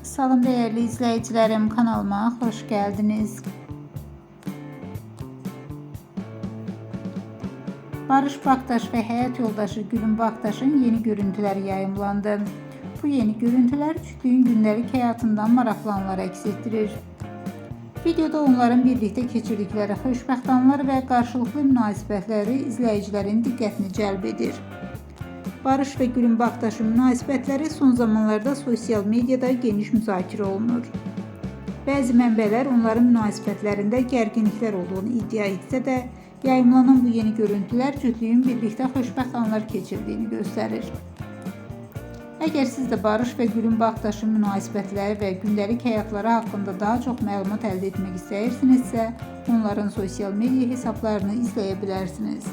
Salam değerli izleyicilerim, kanalıma hoş geldiniz. Barış Baktaş ve hayat yoldaşı Gülün Baktaş'ın yeni görüntüleri yayımlandı. Bu yeni görüntüler çiftin gündelik hayatından maraqlananları əks etdirir. Videoda onların birlikte keçirdikləri xoşbəxt anlar və qarşılıqlı münasibətləri izləyicilərin diqqətini cəlb edir. Barış ve Gülün Baktaş'ın münasibətləri son zamanlarda sosial mediada geniş müzakirə olunur. Bəzi mənbələr onların münasibətlərində gərginliklər olduğunu iddia etsə də, yayımlanan bu yeni görüntülər cütlüyün birlikdə xoşbəxt anlar keçirdiyini göstərir. Əgər siz də Barış və Gülün Baktaş'ın münasibətləri və gündəlik həyatları haqqında daha çox məlumat əldə etmək istəyirsinizsə, onların sosial media hesablarını izləyə bilərsiniz.